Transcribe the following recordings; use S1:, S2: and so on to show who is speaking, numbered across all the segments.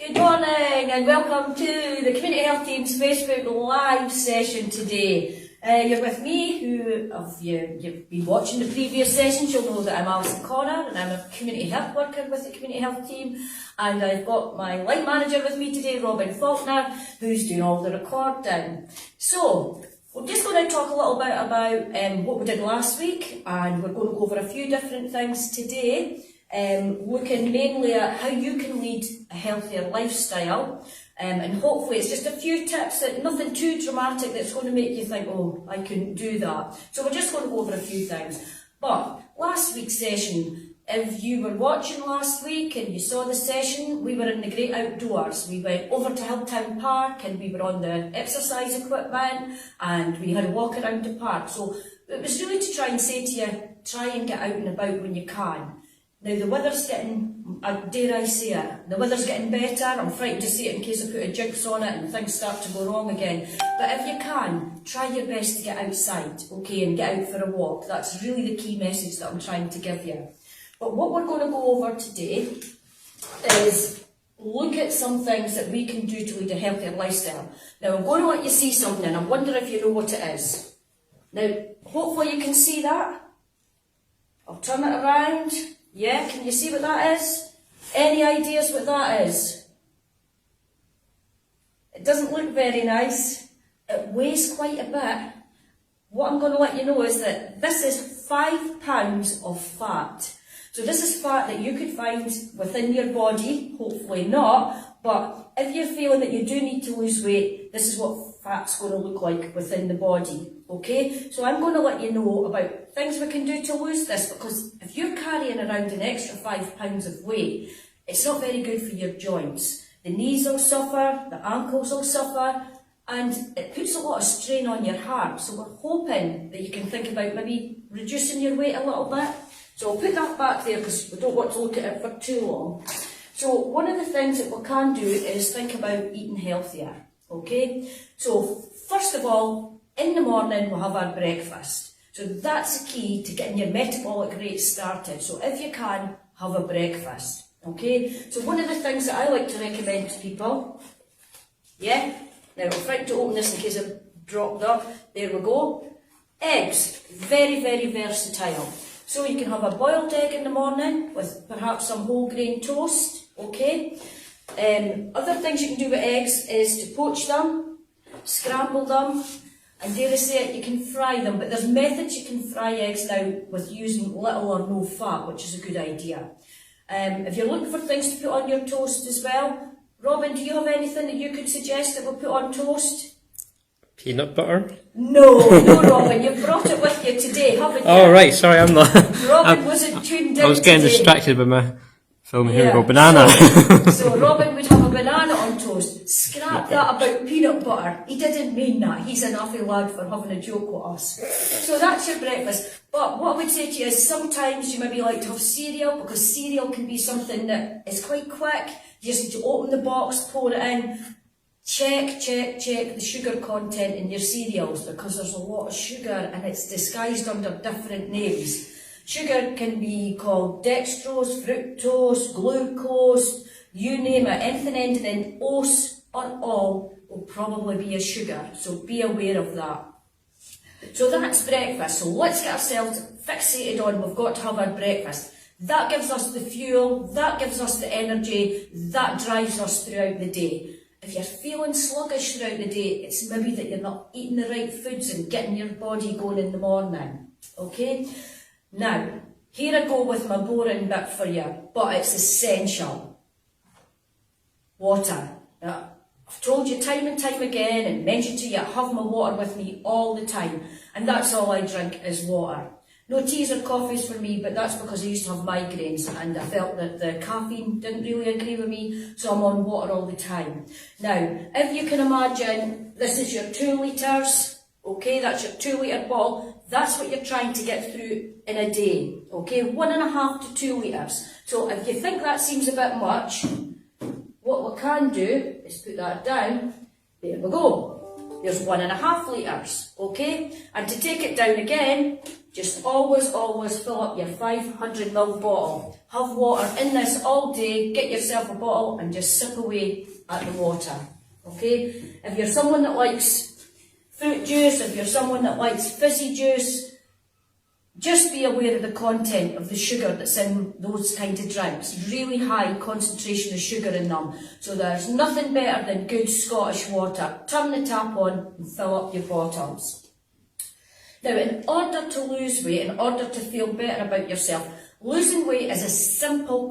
S1: Good morning and welcome to the Community Health Team's Facebook live session today. You're with me, who, if you've been watching the previous sessions, you'll know that I'm Alison and I'm a community health worker with the Community Health Team, and I've got my line manager with me today, Robin Faulkner, who's doing all the recording. So, we're just going to talk a little bit about what we did last week, and we're going to go over a few different things today. Looking mainly at how you can lead a healthier lifestyle, and hopefully it's just a few tips, that nothing too dramatic that's going to make you think, oh, I couldn't do that. So we're just going to go over a few things. But last week's session, if you were watching last week and you saw the session, we were in the great outdoors. We went over to Hilltown Park and we were on the exercise equipment and we had a walk around the park. So it was really to try and say to you, try and get out and about when you can. Now the weather's getting, dare I say it, the weather's getting better. I'm frightened to say it in case I put a jinx on it and things start to go wrong again. But if you can, try your best to get outside, okay, and get out for a walk. That's really the key message that I'm trying to give you. But what we're going to go over today is look at some things that we can do to lead a healthier lifestyle. Now I'm going to let you see something and I wonder if you know what it is. Now hopefully you can see that. I'll turn it around. Yeah, can you see what that is? Any ideas what that is? It doesn't look very nice. It weighs quite a bit. What I'm going to let you know is that this is 5 pounds of fat. So this is fat that you could find within your body, hopefully not, but if you're feeling that you do need to lose weight, this is what fat's going to look like within the body, okay? So I'm going to let you know about things we can do to lose this, because if you're carrying around an extra 5 pounds of weight, it's not very good for your joints. The knees will suffer, the ankles will suffer, and it puts a lot of strain on your heart. So we're hoping that you can think about maybe reducing your weight a little bit. So I'll put that back there because we don't want to look at it for too long. So one of the things that we can do is think about eating healthier, okay? So first of all, in the morning we'll have our breakfast. So that's the key to getting your metabolic rate started. So if you can, have a breakfast, okay? So one of the things that I like to recommend to people, yeah? Now I'm trying to open this in case I've dropped up. There we go. Eggs, very, very versatile. So you can have a boiled egg in the morning with perhaps some whole grain toast, okay? Other things you can do with eggs is to poach them, scramble them, and dare I say it, you can fry them. But there's methods you can fry eggs now with using little or no fat, which is a good idea. If you're looking for things to put on your toast as well, Robin, do you have anything that you could suggest that we'll put on toast?
S2: Peanut butter?
S1: No, Robin, you've brought it with you today, haven't you?
S2: Oh, right, sorry, I'm not.
S1: Robin wasn't tuned in.
S2: I was getting
S1: today.
S2: distracted by my film. Here we go,
S1: Yeah.
S2: banana.
S1: So Robin would have a banana on toast. Scrap that about peanut butter. He didn't mean that. He's an awful lad for having a joke with us. So that's your breakfast. But what I would say to you is sometimes you maybe like to have cereal, because cereal can be something that is quite quick. You just need to open the box, pour it in. Check the sugar content in your cereals, because there's a lot of sugar and it's disguised under different names. Sugar can be called dextrose, fructose, glucose, you name it. Anything ending in ose or all will probably be a sugar, so be aware of that. So that's breakfast. So let's get ourselves fixated on we've got to have our breakfast. That gives us the fuel, that gives us the energy, that drives us throughout the day. If you're feeling sluggish throughout the day, it's maybe that you're not eating the right foods and getting your body going in the morning, okay? Now, here I go with my boring bit for you, but it's essential. Water. Now, I've told you time and time again and mentioned to you, I have my water with me all the time, and that's all I drink is water. No teas or coffees for me, but that's because I used to have migraines and I felt that the caffeine didn't really agree with me, so I'm on water all the time. Now, if you can imagine, this is your 2 litres, okay, that's your 2 litre bottle, that's what you're trying to get through in a day, okay, 1.5 to 2 litres. So if you think that seems a bit much, what we can do is put that down, there we go. there's 1.5 litres, okay? And to take it down again, just always fill up your 500ml bottle. Have water in this all day, get yourself a bottle and just sip away at the water, okay? If you're someone that likes fruit juice, if you're someone that likes fizzy juice, just be aware of the content of the sugar that's in those kind of drinks. Really high concentration of sugar in them. So there's nothing better than good Scottish water. Turn the tap on and fill up your bottles. Now, in order to lose weight, in order to feel better about yourself, losing weight is a simple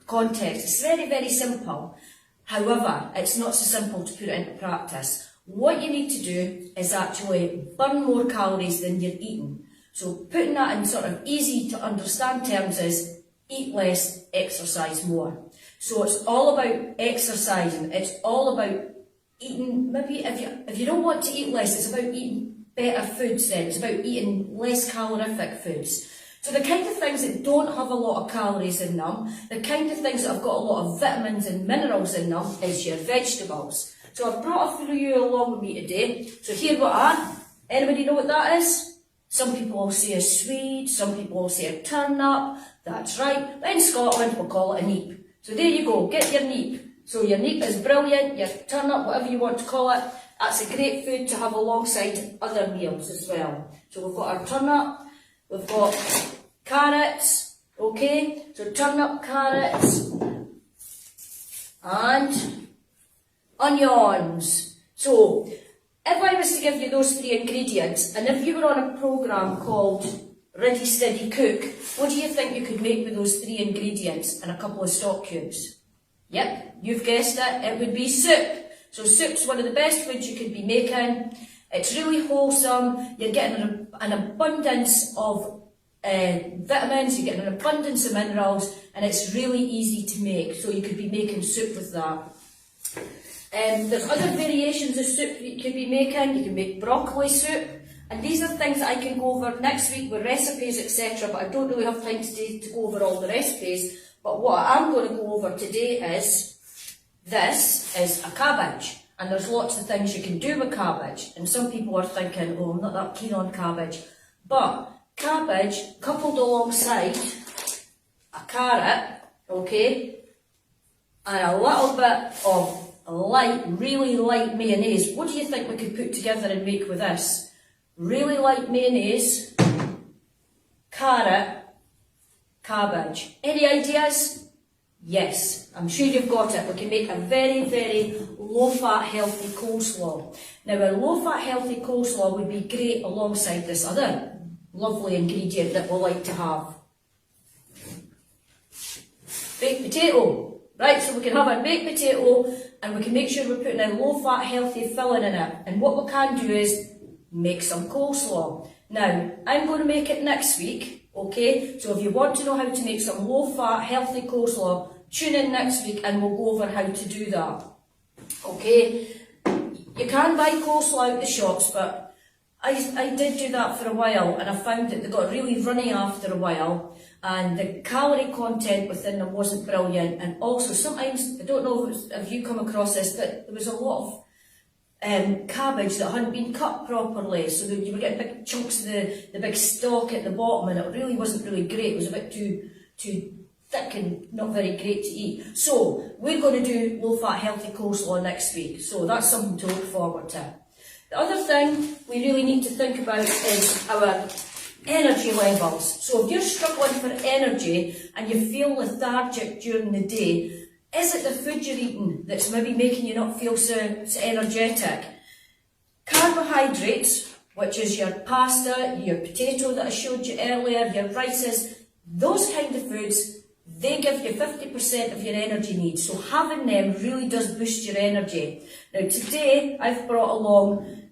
S1: context. It's very, very simple. However, it's not so simple to put it into practice. What you need to do is actually burn more calories than you're eating. So putting that in sort of easy to understand terms is eat less, exercise more. So it's all about exercising. It's all about eating, maybe if you don't want to eat less, it's about eating better foods then. It's about eating less calorific foods. So the kind of things that don't have a lot of calories in them, the kind of things that have got a lot of vitamins and minerals in them is your vegetables. So I've brought a few along with me today. So here we are. Anybody know what that is? Some people will say a swede, some people will say a turnip. That's right. In Scotland we'll call it a neep. So there you go, get your neep. So your neep is brilliant, your turnip, whatever you want to call it. That's a great food to have alongside other meals as well. So we've got our turnip, we've got carrots, okay? So turnip, carrots, and onions. So if I was to give you those 3 ingredients, and if you were on a programme called Ready Steady Cook, what do you think you could make with those 3 ingredients and a couple of stock cubes? Yep, you've guessed it, it would be soup. So soup's one of the best foods you could be making. It's really wholesome, you're getting an abundance of vitamins, you're getting an abundance of minerals, and it's really easy to make. So you could be making soup with that. There's other variations of soup that you could be making. You can make broccoli soup, and these are things that I can go over next week with recipes, etc. But I don't really have time today to go over all the recipes. But what I'm going to go over today is, this is a cabbage, and there's lots of things you can do with cabbage. And some people are thinking, oh, I'm not that keen on cabbage. But cabbage coupled alongside a carrot, okay, and a little bit of really light mayonnaise. What do you think we could put together and make with this? Really light mayonnaise, carrot, cabbage. Any ideas? Yes, I'm sure you've got it. We can make a very, very low-fat, healthy coleslaw. Now, a low-fat, healthy coleslaw would be great alongside this other lovely ingredient that we like to have. Baked potato. Right, so we can have a baked potato and we can make sure we're putting a low-fat, healthy filling in it. And what we can do is make some coleslaw. Now, I'm going to make it next week, okay? So if you want to know how to make some low-fat, healthy coleslaw, tune in next week and we'll go over how to do that, okay? You can buy coleslaw at the shops, but I did do that for a while and I found that they got really runny after a while. And the calorie content within them wasn't brilliant, and also sometimes, I don't know if you come across this, but there was a lot of cabbage that hadn't been cut properly, so that you were getting big chunks of the big stalk at the bottom, and it really wasn't really great. It was a bit too thick and not very great to eat. So we're going to do low-fat healthy coleslaw next week, so that's something to look forward to. The other thing we really need to think about is our energy levels. So if you're struggling for energy and you feel lethargic during the day, is it the food you're eating that's maybe making you not feel so energetic? Carbohydrates, which is your pasta, your potato that I showed you earlier, your rices, those kind of foods, they give you 50% of your energy needs. So having them really does boost your energy. Now today I've brought along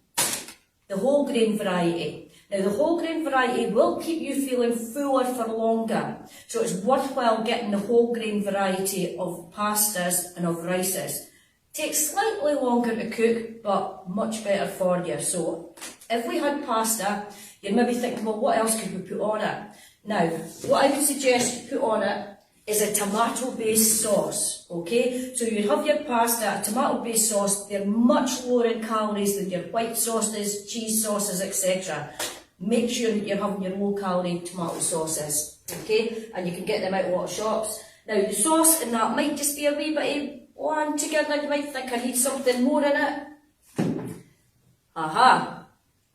S1: the whole grain variety. Now the whole grain variety will keep you feeling fuller for longer, so it's worthwhile getting the whole grain variety of pastas and of rices. Takes slightly longer to cook, but much better for you. So if we had pasta, you'd maybe think, well, what else could we put on it? Now, what I would suggest you put on it is a tomato-based sauce, okay? So you'd have your pasta, a tomato-based sauce, they're much lower in calories than your white sauces, cheese sauces, etc. Make sure that you're having your low-calorie tomato sauces, okay? And you can get them out of a lot of shops. Now the sauce and that might just be a wee bit bland together, you might think I need something more in it. Aha!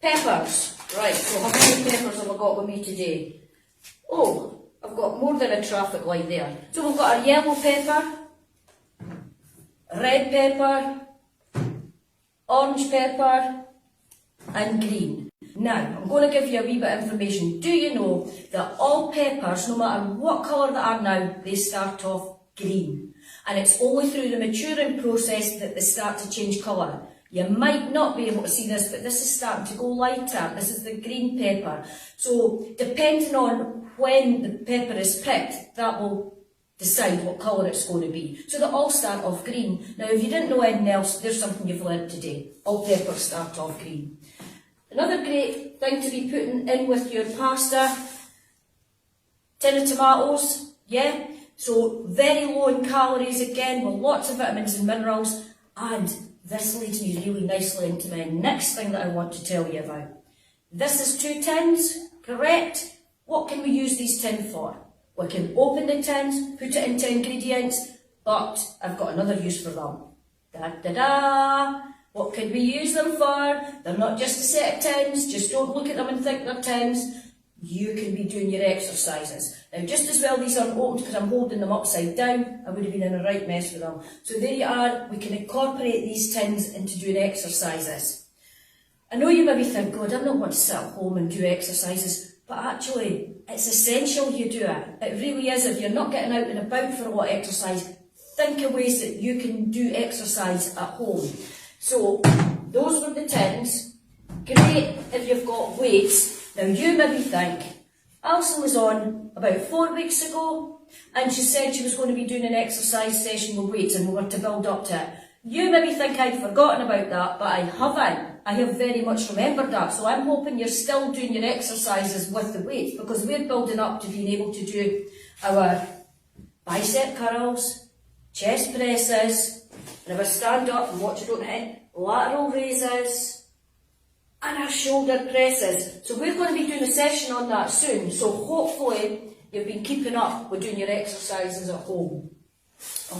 S1: Peppers. Right, so how many peppers have I got with me today? Oh, I've got more than a traffic light there. So we've got a yellow pepper, red pepper, orange pepper, and green. Now, I'm going to give you a wee bit of information. Do you know that all peppers, no matter what colour they are now, they start off green? And it's only through the maturing process that they start to change colour. You might not be able to see this, but this is starting to go lighter. This is the green pepper. So, depending on when the pepper is picked, that will decide what colour it's going to be. So they all start off green. Now, if you didn't know anything else, there's something you've learnt today. All peppers start off green. Another great thing to be putting in with your pasta, tin of tomatoes, yeah? So very low in calories again, with lots of vitamins and minerals, and this leads me really nicely into my next thing that I want to tell you about. This is 2 tins, correct? What can we use these tins for? We can open the tins, put it into ingredients, but I've got another use for them. Da-da-da! What could we use them for? They're not just a set of tins, just don't look at them and think they're tins. You can be doing your exercises. Now just as well these aren't opened because I'm holding them upside down, I would have been in a right mess with them. So there you are, we can incorporate these tins into doing exercises. I know you maybe think, God, I'm not going to sit at home and do exercises, but actually it's essential you do it. It really is. If you're not getting out and about for a lot of exercise, think of ways that you can do exercise at home. So, those were the tins. Great if you've got weights. Now you maybe think, Alison was on about 4 weeks ago and she said she was going to be doing an exercise session with weights and we were to build up to it. You maybe think I'd forgotten about that, but I haven't. I have very much remembered that. So I'm hoping you're still doing your exercises with the weights because we're building up to being able to do our bicep curls, chest presses, and if I stand up and watch it don't hit, lateral raises, and our shoulder presses. So we're going to be doing a session on that soon. So hopefully you've been keeping up with doing your exercises at home.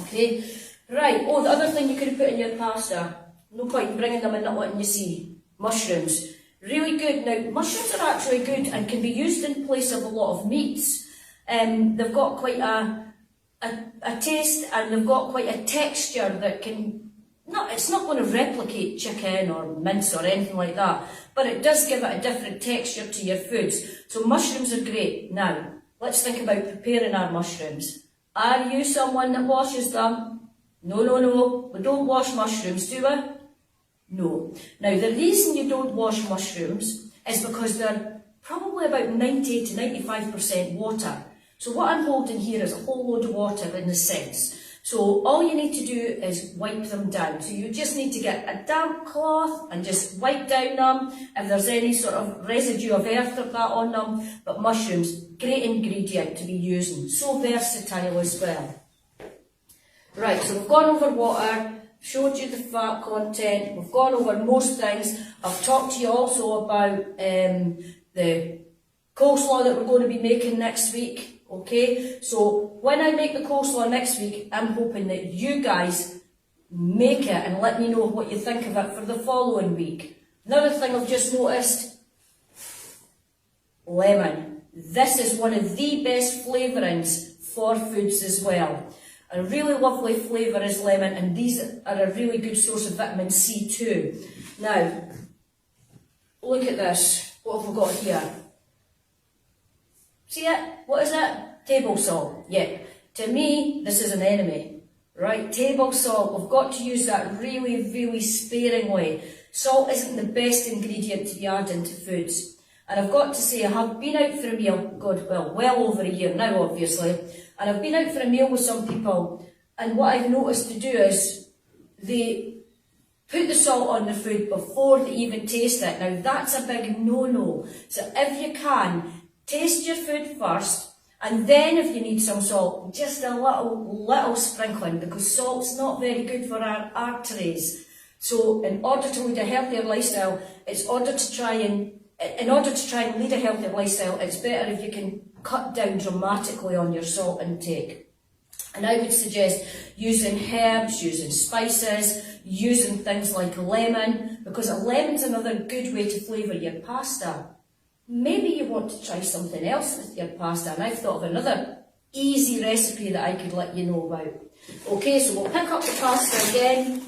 S1: Okay, right. Oh, the other thing you could have put in your pasta, no point in bringing them and not letting you see, mushrooms. Really good. Now, mushrooms are actually good and can be used in place of a lot of meats. They've got quite a taste and they've got quite a texture that can, it's not going to replicate chicken or mince or anything like that, but it does give it a different texture to your foods. So mushrooms are great. Now, let's think about preparing our mushrooms. Are you someone that washes them? No, we don't wash mushrooms, do we? No. Now, the reason you don't wash mushrooms is because they're probably about 90 to 95% water. So what I'm holding here is a whole load of water in a sense. So all you need to do is wipe them down. So you just need to get a damp cloth and just wipe down them if there's any sort of residue of earth or that on them. But mushrooms, great ingredient to be using. So versatile as well. Right, so we've gone over water, showed you the fat content, we've gone over most things. I've talked to you also about the coleslaw that we're going to be making next week. Okay, so when I make the coleslaw next week, I'm hoping that you guys make it and let me know what you think of it for the following week. Another thing I've just noticed, lemon. This is one of the best flavourings for foods as well. A really lovely flavour is lemon, and these are a really good source of vitamin C too. Now, look at this. What have we got here? See it? What is it? Table salt. Yeah. To me, this is an enemy. Right? Table salt. We've got to use that really, really sparingly. Salt isn't the best ingredient to be added into foods. And I've got to say, I have been out for a meal, well over a year now, obviously. And I've been out for a meal with some people. And what I've noticed to do is they put the salt on the food before they even taste it. Now, that's a big no-no. So if you can, taste your food first And then if you need some salt, just a little sprinkling, because salt's not very good for our arteries. So in order to lead a healthier lifestyle, in order to try and lead a healthier lifestyle, it's better if you can cut down dramatically on your salt intake. And I would suggest using herbs, using spices, using things like lemon, because a lemon's another good way to flavour your pasta. Maybe you want to try something else with your pasta, and I've thought of another easy recipe that I could let you know about. Okay, so we'll pick up the pasta again.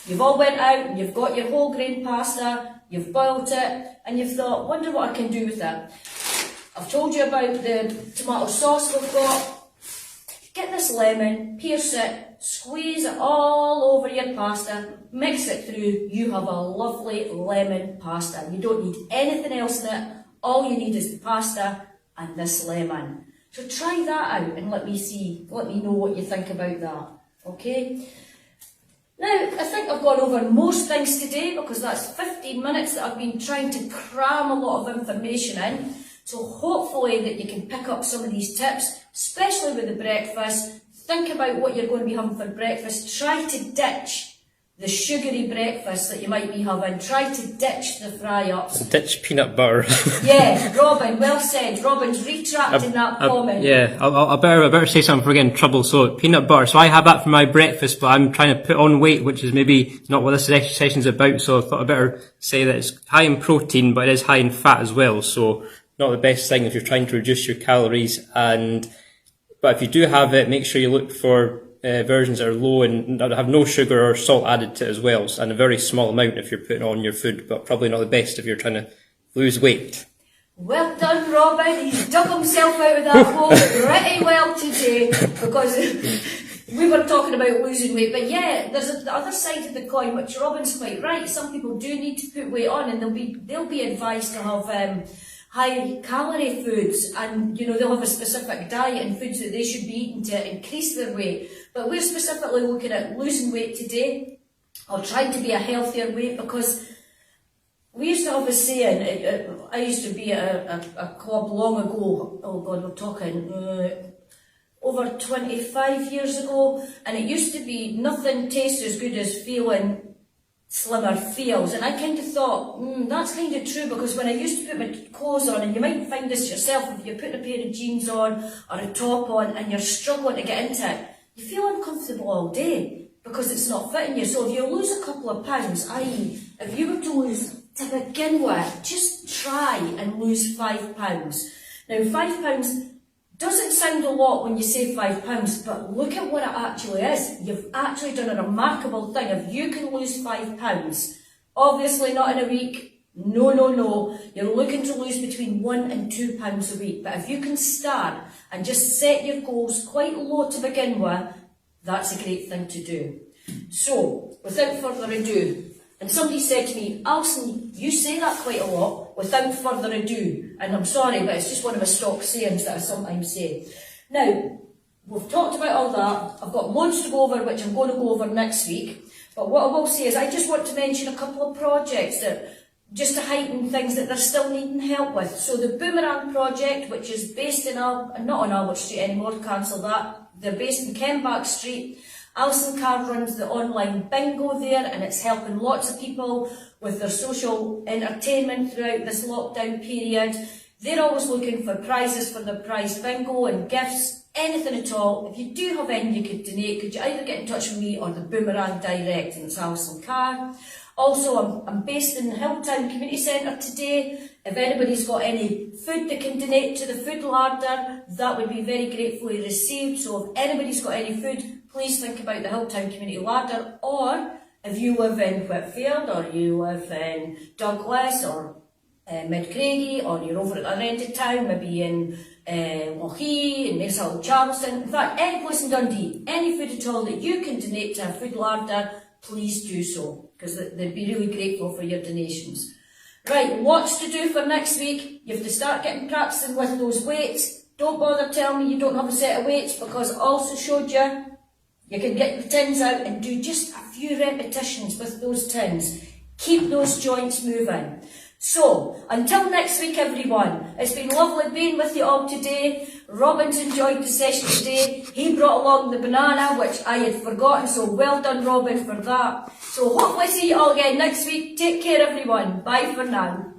S1: You've all went out and you've got your whole grain pasta, you've boiled it, and you've thought, wonder what I can do with that. I've told you about the tomato sauce we've got. Get this lemon, pierce it, squeeze it all over your pasta, mix it through, you have a lovely lemon pasta. You don't need anything else in it, all you need is the pasta and this lemon. So try that out and let me know what you think about that, okay? Now, I think I've gone over most things today because that's 15 minutes that I've been trying to cram a lot of information in. So hopefully that you can pick up some of these tips, especially with the breakfast. Think about what you're going to be having for breakfast. Try to ditch the sugary breakfast that you might be having. Try to ditch the fry-ups.
S2: Ditch peanut butter.
S1: Yeah, Robin, well said. Robin's retracting that comment.
S2: Yeah, I better say something for getting in trouble. So peanut butter. So I have that for my breakfast, but I'm trying to put on weight, which is maybe not what this session's about. So I thought I better say that it's high in protein, but it is high in fat as well. So not the best thing if you're trying to reduce your calories. But if you do have it, make sure you look for versions that are low and that have no sugar or salt added to it as well, and a very small amount if you're putting on your food, but probably not the best if you're trying to lose weight.
S1: Well done, Robin. He's dug himself out of that hole pretty well today, because we were talking about losing weight. But yeah, there's the other side of the coin, which Robin's quite right. Some people do need to put weight on, and they'll be advised to have high calorie foods, and they'll have a specific diet and foods that they should be eating to increase their weight. But we're specifically looking at losing weight today, or trying to be a healthier weight, because we used to have a saying. I used to be at a club long ago. Oh God, we're talking over 25 years ago, and it used to be nothing tastes as good as feeling slimmer feels. And I kind of thought, that's kind of true, because when I used to put my clothes on, and you might find this yourself, if you're putting a pair of jeans on or a top on and you're struggling to get into it, you feel uncomfortable all day because it's not fitting you. So if you lose a couple of pounds, i.e. if you were to lose, to begin with, just try and lose £5. Now £5 doesn't sound a lot when you say £5, but look at what it actually is. You've actually done a remarkable thing. If you can lose £5, obviously not in a week, no. You're looking to lose between £1 and £2 a week. But if you can start and just set your goals quite low to begin with, that's a great thing to do. So, without further ado, and somebody said to me, Alison, you say that quite a lot, without further ado. And I'm sorry, but it's just one of my stock sayings that I sometimes say. Now, we've talked about all that. I've got loads to go over, which I'm going to go over next week. But what I will say is I just want to mention a couple of projects that just to heighten things that they're still needing help with. So the Boomerang project, which is based in not on Albert Street anymore, cancel that. They're based in Kenbach Street. Alison runs the online bingo there, and it's helping lots of people with their social entertainment throughout this lockdown period. They're always looking for prizes for their prize bingo and gifts, anything at all. If you do have any you could donate, could you either get in touch with me or the Boomerang direct, and it's Alison Carr. Also, I'm based in the Hilltown Community Centre today. If anybody's got any food they can donate to the food larder, that would be very gratefully received. So if anybody's got any food, please think about the Hilltown Community Larder. Or if you live in Whitfield, or you live in Douglas, or Mid-Craigie, or you're over at the other end of town, maybe in Lochee, in Mareshill, Charleston, in fact, any place in Dundee, any food at all that you can donate to a food larder, please do so, because they'd be really grateful for your donations. Right, lots to do for next week. You have to start getting practicing with those weights. Don't bother telling me you don't have a set of weights, because I also showed you can get the tins out and do just a few repetitions with those tins. Keep those joints moving. So, until next week everyone, it's been lovely being with you all today. Robin's enjoyed the session today. He brought along the banana, which I had forgotten, so well done, Robin, for that. So hopefully see you all again next week. Take care, everyone. Bye for now.